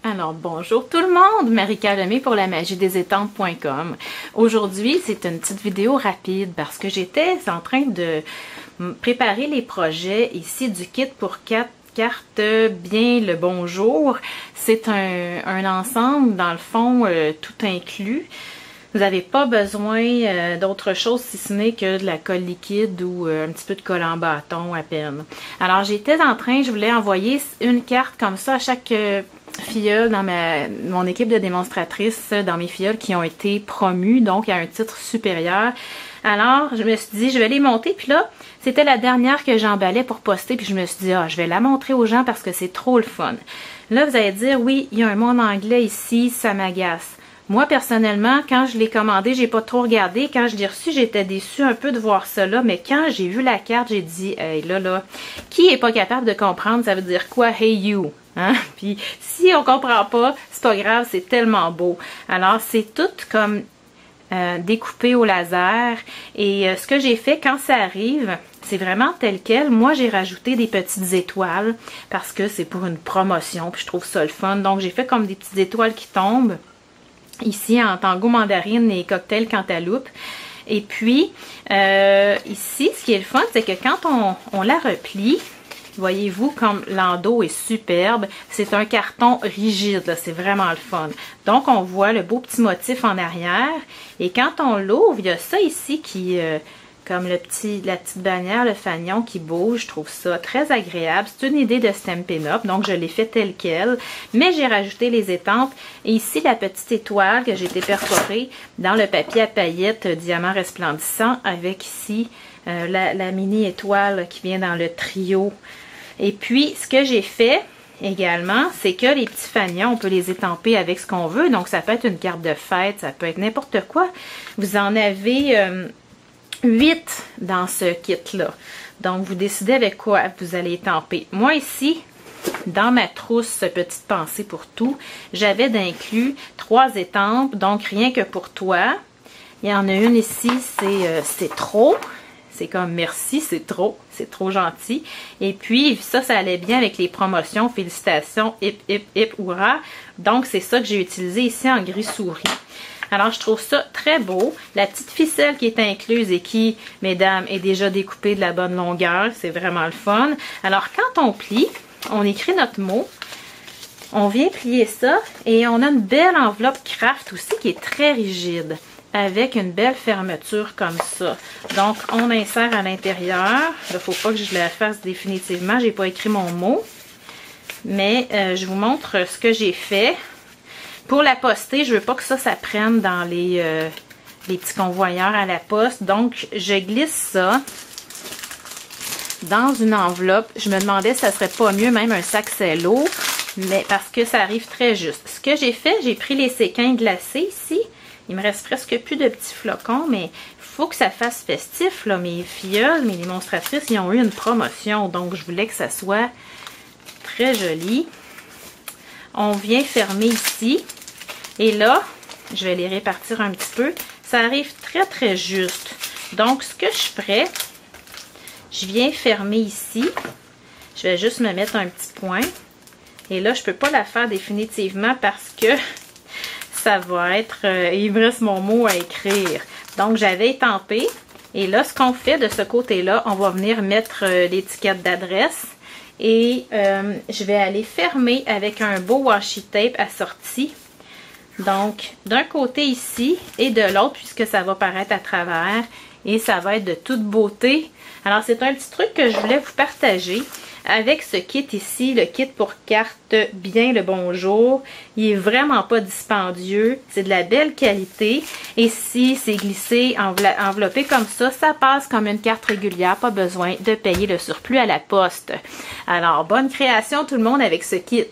Alors, bonjour tout le monde! Marie-Ca Lemay pour la magie des estampes.com. Aujourd'hui, c'est une petite vidéo rapide parce que j'étais en train de préparer les projets ici du kit pour 4 cartes bien le bonjour. C'est un ensemble, dans le fond, tout inclus. Vous n'avez pas besoin d'autre chose si ce n'est que de la colle liquide ou un petit peu de colle en bâton à peine. Alors, j'étais en train, je voulais envoyer une carte comme ça à chaque filleule dans mon équipe de démonstratrices, dans mes filleules qui ont été promues, donc à un titre supérieur. Alors, je me suis dit, je vais les monter, puis là, c'était la dernière que j'emballais pour poster, puis je me suis dit, je vais la montrer aux gens parce que c'est trop le fun. Là, vous allez dire, oui, il y a un mot en anglais ici, ça m'agace. Moi, personnellement, quand je l'ai commandé, j'ai pas trop regardé. Quand je l'ai reçu, j'étais déçue un peu de voir ça là. Mais quand j'ai vu la carte, j'ai dit, hey, là, qui est pas capable de comprendre, ça veut dire quoi, hey you? Hein? Puis, si on comprend pas, c'est pas grave, c'est tellement beau. Alors, c'est tout comme découpé au laser. Et ce que j'ai fait quand ça arrive, c'est vraiment tel quel. Moi, j'ai rajouté des petites étoiles parce que c'est pour une promotion. Puis, je trouve ça le fun. Donc, j'ai fait comme des petites étoiles qui tombent. Ici, en tango mandarine et cocktail cantaloupe. Et puis, ici, ce qui est le fun, c'est que quand on la replie, voyez-vous comme l'endos est superbe. C'est un carton rigide, c'est vraiment le fun. Donc, on voit le beau petit motif en arrière. Et quand on l'ouvre, il y a ça ici qui... comme la petite bannière, le fanion qui bouge, je trouve ça très agréable. C'est une idée de Stampin' Up, donc je l'ai fait telle quelle. Mais j'ai rajouté les étampes. Et ici, la petite étoile que j'ai été perforée dans le papier à paillettes diamant resplendissant avec ici la mini étoile qui vient dans le trio. Et puis, ce que j'ai fait également, c'est que les petits fanions, on peut les étamper avec ce qu'on veut. Donc, ça peut être une carte de fête, ça peut être n'importe quoi. Vous en avez... 8 dans ce kit-là. Donc, vous décidez avec quoi vous allez étamper. Moi, ici, dans ma trousse Petite pensée pour tout, j'avais d'inclus 3 étampes. Donc, rien que pour toi. Il y en a une ici, c'est trop. C'est comme merci, c'est trop gentil. Et puis, ça allait bien avec les promotions. Félicitations, hip, hip, hip, hurrah. Donc, c'est ça que j'ai utilisé ici en gris souris. Alors, je trouve ça très beau. La petite ficelle qui est incluse et qui, mesdames, est déjà découpée de la bonne longueur. C'est vraiment le fun. Alors, quand on plie, on écrit notre mot. On vient plier ça et on a une belle enveloppe craft aussi qui est très rigide avec une belle fermeture comme ça. Donc, on insère à l'intérieur. Il ne faut pas que je la fasse définitivement. Je n'ai pas écrit mon mot. Mais je vous montre ce que j'ai fait. Pour la poster, je veux pas que ça prenne dans les petits convoyeurs à la poste. Donc, je glisse ça dans une enveloppe. Je me demandais si ça serait pas mieux, même un sac cello, mais parce que ça arrive très juste. Ce que j'ai fait, j'ai pris les séquins glacés ici. Il me reste presque plus de petits flocons, mais il faut que ça fasse festif, là. Mes filleules, mes démonstratrices, ils ont eu une promotion, donc je voulais que ça soit très joli. On vient fermer ici. Et là, je vais les répartir un petit peu. Ça arrive très, très juste. Donc, ce que je ferai, je viens fermer ici. Je vais juste me mettre un petit point. Et là, je ne peux pas la faire définitivement parce que ça va être... il me reste mon mot à écrire. Donc, j'avais étampé. Et là, ce qu'on fait de ce côté-là, on va venir mettre l'étiquette d'adresse. Et je vais aller fermer avec un beau washi tape assorti. Donc, d'un côté ici et de l'autre, puisque ça va paraître à travers. Et ça va être de toute beauté. Alors, c'est un petit truc que je voulais vous partager. Avec ce kit ici, le kit pour carte bien le bonjour. Il est vraiment pas dispendieux. C'est de la belle qualité. Et si c'est glissé, enveloppé comme ça passe comme une carte régulière. Pas besoin de payer le surplus à la poste. Alors, bonne création tout le monde avec ce kit.